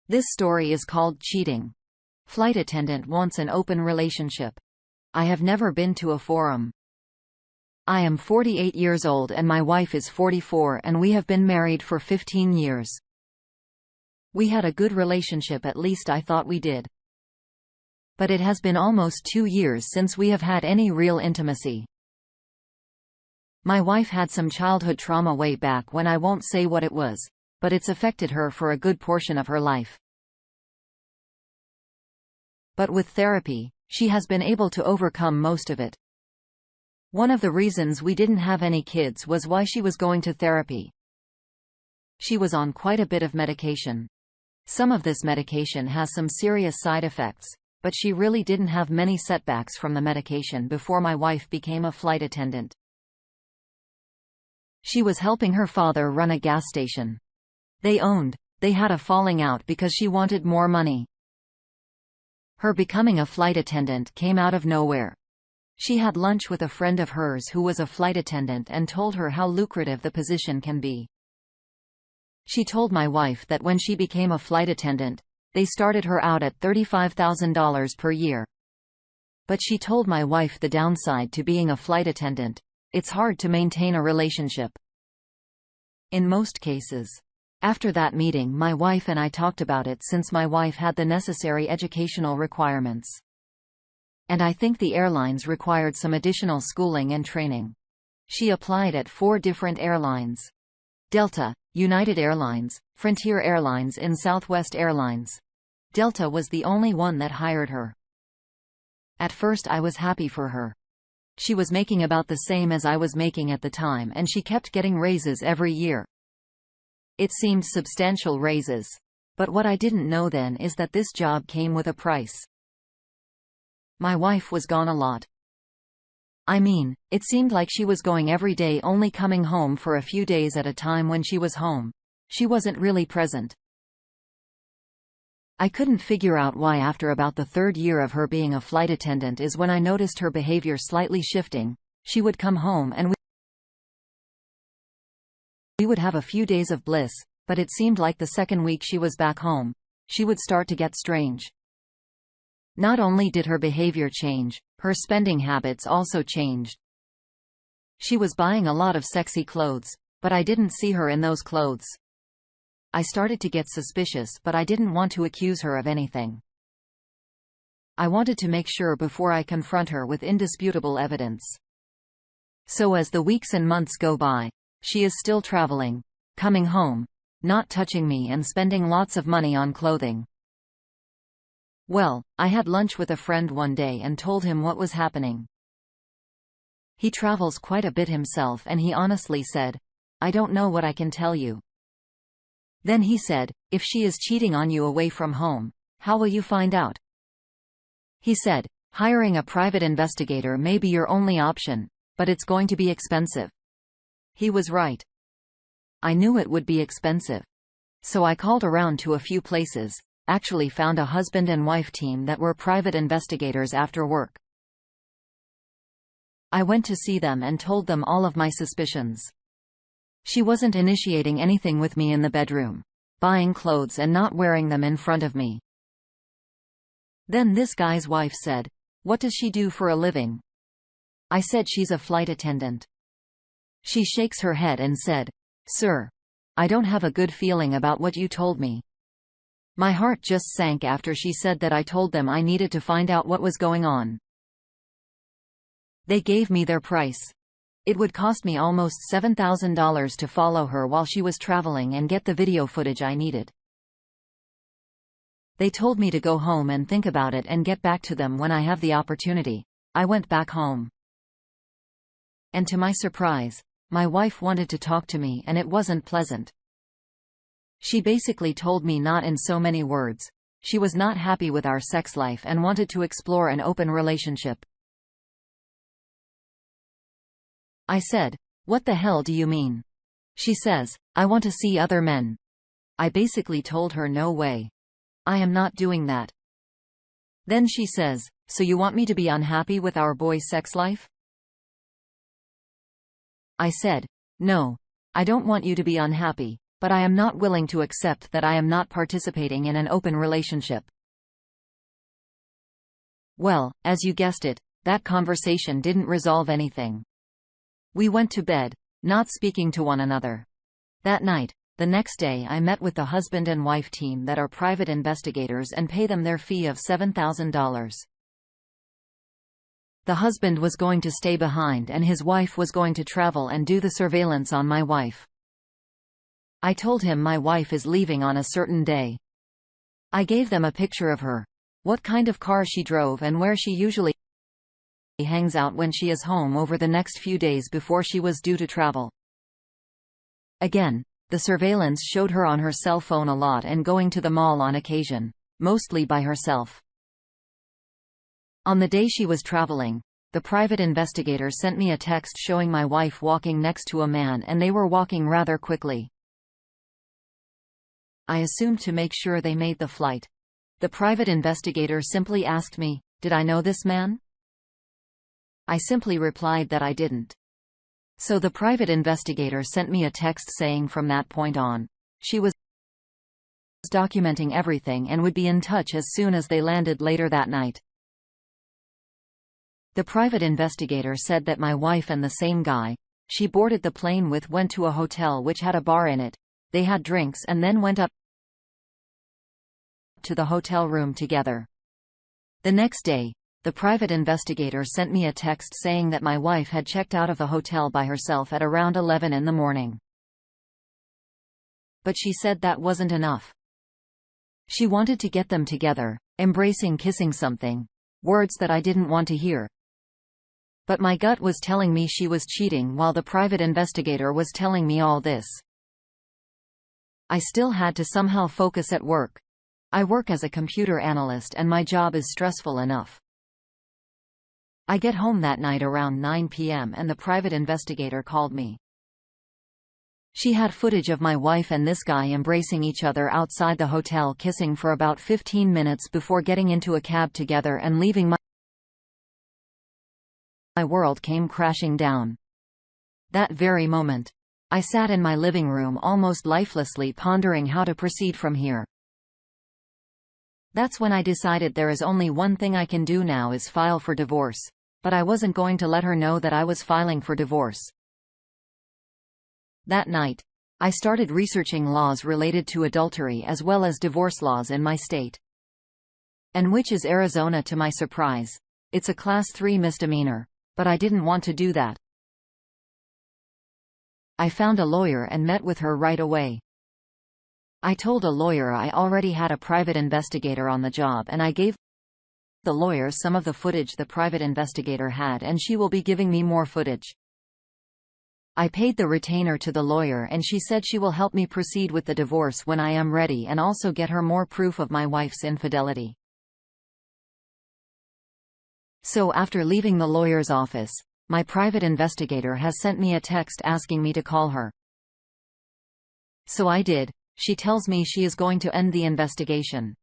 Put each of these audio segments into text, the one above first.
This story is called cheating. Flight attendant wants an open relationship. I have never been to a forum. I am 48 years old and my wife is 44 and we have been married for 15 years. We had a good relationship, at least I thought we did. But it has been almost 2 years since we have had any real intimacy. My wife had some childhood trauma way back when. I won't say what it was, but it's affected her for a good portion of her life. But with therapy, she has been able to overcome most of it. One of the reasons we didn't have any kids was why she was going to therapy. She was on quite a bit of medication. Some of this medication has some serious side effects, but she really didn't have many setbacks from the medication before my wife became a flight attendant. She was helping her father run a gas station. They had a falling out because she wanted more money. Her becoming a flight attendant came out of nowhere. She had lunch with a friend of hers who was a flight attendant and told her how lucrative the position can be. She told my wife that when she became a flight attendant, they started her out at $35,000 per year. But she told my wife the downside to being a flight attendant: it's hard to maintain a relationship. In most cases. After that meeting, my wife and I talked about it, since my wife had the necessary educational requirements. And I think the airlines required some additional schooling and training. She applied at 4 different airlines: Delta, United Airlines, Frontier Airlines and Southwest Airlines. Delta was the only one that hired her. At first I was happy for her. She was making about the same as I was making at the time, and she kept getting raises every year. It seemed substantial raises. But what I didn't know then is that this job came with a price. My wife was gone a lot. I mean, it seemed like she was going every day, only coming home for a few days at a time. When she was home, she wasn't really present. I couldn't figure out why. After about the 3rd year of her being a flight attendant is when I noticed her behavior slightly shifting. She would come home and we would have a few days of bliss, but it seemed like the second week she was back home, she would start to get strange. Not only did her behavior change, her spending habits also changed. She was buying a lot of sexy clothes, but I didn't see her in those clothes. I started to get suspicious, but I didn't want to accuse her of anything. I wanted to make sure before I confront her with indisputable evidence. So as the weeks and months go by, she is still traveling, coming home, not touching me, and spending lots of money on clothing. Well, I had lunch with a friend one day and told him what was happening. He travels quite a bit himself, and he honestly said, "I don't know what I can tell you." Then he said, "If she is cheating on you away from home, how will you find out?" He said, "Hiring a private investigator may be your only option, but it's going to be expensive." He was right. I knew it would be expensive. So I called around to a few places, actually found a husband and wife team that were private investigators after work. I went to see them and told them all of my suspicions. She wasn't initiating anything with me in the bedroom, buying clothes and not wearing them in front of me. Then this guy's wife said, "What does she do for a living?" I said she's a flight attendant. She shakes her head and said, "Sir, I don't have a good feeling about what you told me." My heart just sank after she said that. I told them I needed to find out what was going on. They gave me their price. It would cost me almost $7,000 to follow her while she was traveling and get the video footage I needed. They told me to go home and think about it and get back to them when I have the opportunity. I went back home. And to my surprise, my wife wanted to talk to me, and it wasn't pleasant. She basically told me, not in so many words, she was not happy with our sex life and wanted to explore an open relationship. I said, "What the hell do you mean?" She says, "I want to see other men." I basically told her, "No way. I am not doing that." Then she says, "So you want me to be unhappy with our boys' sex life?" I said, "No, I don't want you to be unhappy. But I am not willing to accept that I am not participating in an open relationship. Well, as you guessed it, that conversation didn't resolve anything. We went to bed, not speaking to one another. That night, the next day, I met with the husband and wife team that are private investigators and pay them their fee of $7,000. The husband was going to stay behind and his wife was going to travel and do the surveillance on my wife. I told him my wife is leaving on a certain day. I gave them a picture of her, what kind of car she drove and where she usually hangs out when she is home over the next few days before she was due to travel. Again, the surveillance showed her on her cell phone a lot and going to the mall on occasion, mostly by herself. On the day she was traveling, the private investigator sent me a text showing my wife walking next to a man and they were walking rather quickly. I assumed to make sure they made the flight. The private investigator simply asked me, "Did I know this man?" I simply replied that I didn't. So the private investigator sent me a text saying from that point on, she was documenting everything and would be in touch as soon as they landed later that night. The private investigator said that my wife and the same guy she boarded the plane with went to a hotel which had a bar in it. They had drinks and then went up to the hotel room together. The next day, the private investigator sent me a text saying that my wife had checked out of the hotel by herself at around 11 in the morning. But she said that wasn't enough. She wanted to get them together, embracing, kissing, something. Words that I didn't want to hear. But my gut was telling me she was cheating while the private investigator was telling me all this. I still had to somehow focus at work. I work as a computer analyst and my job is stressful enough. I get home that night around 9 p.m. and the private investigator called me. She had footage of my wife and this guy embracing each other outside the hotel, kissing for about 15 minutes before getting into a cab together and leaving. My world came crashing down. That very moment, I sat in my living room almost lifelessly pondering how to proceed from here. That's when I decided there is only one thing I can do now is file for divorce. But I wasn't going to let her know that I was filing for divorce. That night, I started researching laws related to adultery as well as divorce laws in my state. And which is Arizona, to my surprise. It's a Class 3 misdemeanor, but I didn't want to do that. I found a lawyer and met with her right away. I told a lawyer I already had a private investigator on the job and I gave the lawyer some of the footage the private investigator had and she will be giving me more footage. I paid the retainer to the lawyer and she said she will help me proceed with the divorce when I am ready and also get her more proof of my wife's infidelity. So after leaving the lawyer's office, my private investigator has sent me a text asking me to call her. So I did. She tells me she is going to end the investigation.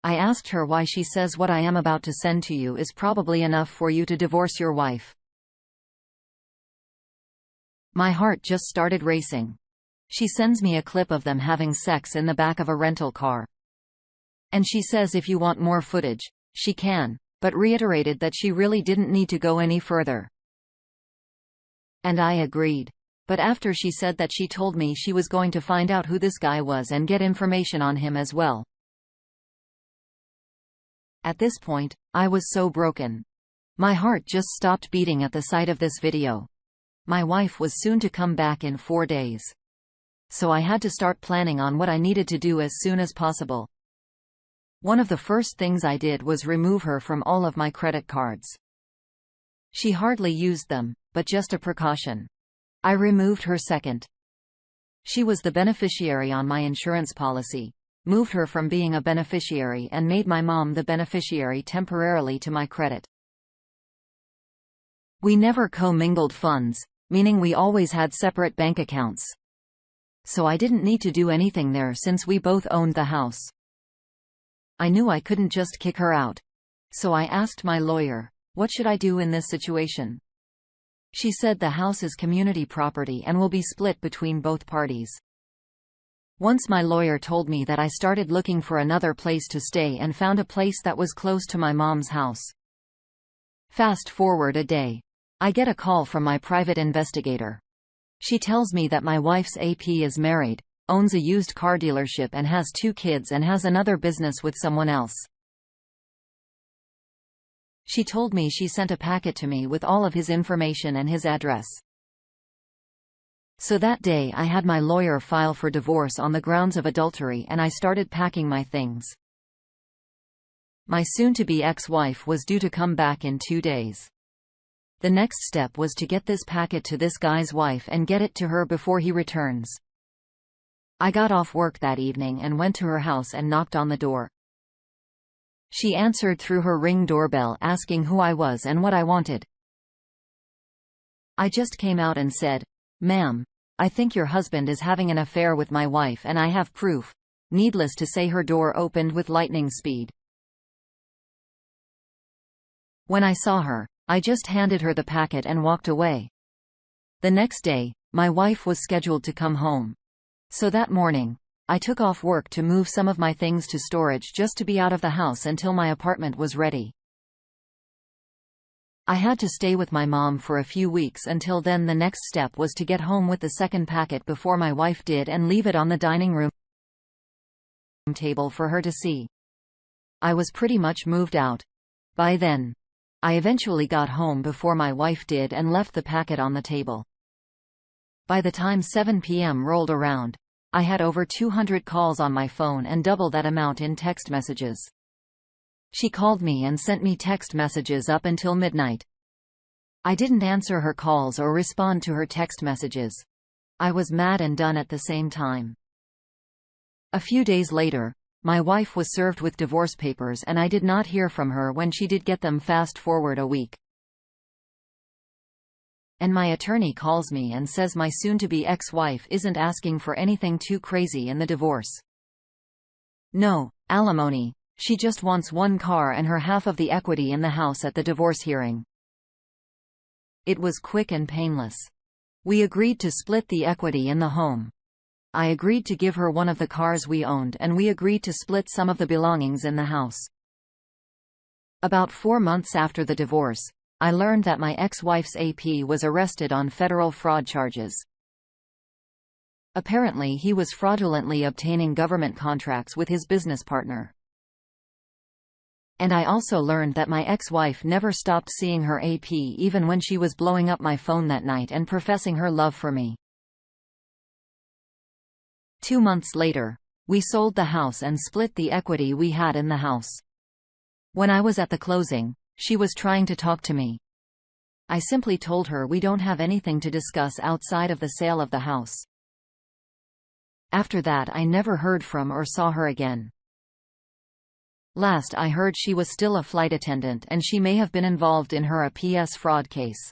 I asked her why. She says what I am about to send to you is probably enough for you to divorce your wife. My heart just started racing. She sends me a clip of them having sex in the back of a rental car. And she says if you want more footage, she can, but reiterated that she really didn't need to go any further. And I agreed. But after she said that, she told me she was going to find out who this guy was and get information on him as well. At this point, I was so broken. My heart just stopped beating at the sight of this video. My wife was soon to come back in 4 days. So I had to start planning on what I needed to do as soon as possible. One of the first things I did was remove her from all of my credit cards. She hardly used them, but just a precaution. I removed her second. She was the beneficiary on my insurance policy, moved her from being a beneficiary and made my mom the beneficiary temporarily to my credit. We never commingled funds, meaning we always had separate bank accounts. So I didn't need to do anything there since we both owned the house. I knew I couldn't just kick her out. So I asked my lawyer, what should I do in this situation? She said the house is community property and will be split between both parties. Once my lawyer told me that I started looking for another place to stay and found a place that was close to my mom's house. Fast forward a day. I get a call from my private investigator. She tells me that my wife's AP is married, owns a used car dealership and has 2 kids and has another business with someone else. She told me she sent a packet to me with all of his information and his address. So that day I had my lawyer file for divorce on the grounds of adultery and I started packing my things. My soon-to-be ex-wife was due to come back in 2 days. The next step was to get this packet to this guy's wife and get it to her before he returns. I got off work that evening and went to her house and knocked on the door. She answered through her Ring doorbell asking who I was and what I wanted. I just came out and said, "Ma'am, I think your husband is having an affair with my wife and I have proof." Needless to say, her door opened with lightning speed. When I saw her, I just handed her the packet and walked away. The next day, my wife was scheduled to come home. So that morning, I took off work to move some of my things to storage just to be out of the house until my apartment was ready. I had to stay with my mom for a few weeks until then. The next step was to get home with the second packet before my wife did and leave it on the dining room table for her to see. I was pretty much moved out by then. I eventually got home before my wife did and left the packet on the table. By the time 7 p.m. rolled around, I had over 200 calls on my phone and double that amount in text messages. She called me and sent me text messages up until midnight. I didn't answer her calls or respond to her text messages. I was mad and done at the same time. A few days later, my wife was served with divorce papers and I did not hear from her when she did get them. Fast forward a week. And my attorney calls me and says my soon-to-be ex-wife isn't asking for anything too crazy in the divorce. No alimony. She just wants 1 car and her half of the equity in the house at the divorce hearing. It was quick and painless. We agreed to split the equity in the home. I agreed to give her one of the cars we owned and we agreed to split some of the belongings in the house. About 4 months after the divorce, I learned that my ex-wife's AP was arrested on federal fraud charges. Apparently he was fraudulently obtaining government contracts with his business partner. And I also learned that my ex-wife never stopped seeing her AP even when she was blowing up my phone that night and professing her love for me. 2 months later, we sold the house and split the equity we had in the house. When I was at the closing, she was trying to talk to me. I simply told her we don't have anything to discuss outside of the sale of the house. After that I never heard from or saw her again. Last I heard she was still a flight attendant and she may have been involved in her PS fraud case.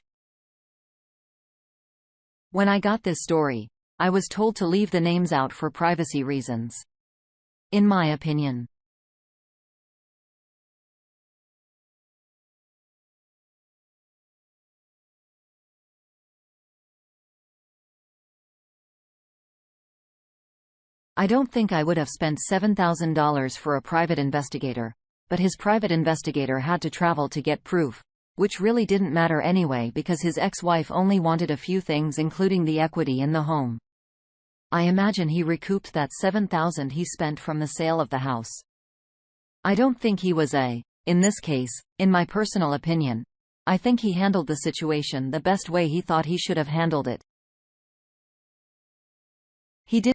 When I got this story, I was told to leave the names out for privacy reasons. In my opinion, I don't think I would have spent $7,000 for a private investigator, but his private investigator had to travel to get proof, which really didn't matter anyway because his ex-wife only wanted a few things including the equity in the home. I imagine he recouped that $7,000 he spent from the sale of the house. I don't think he was in this case, in my personal opinion, I think he handled the situation the best way he thought he should have handled it. He did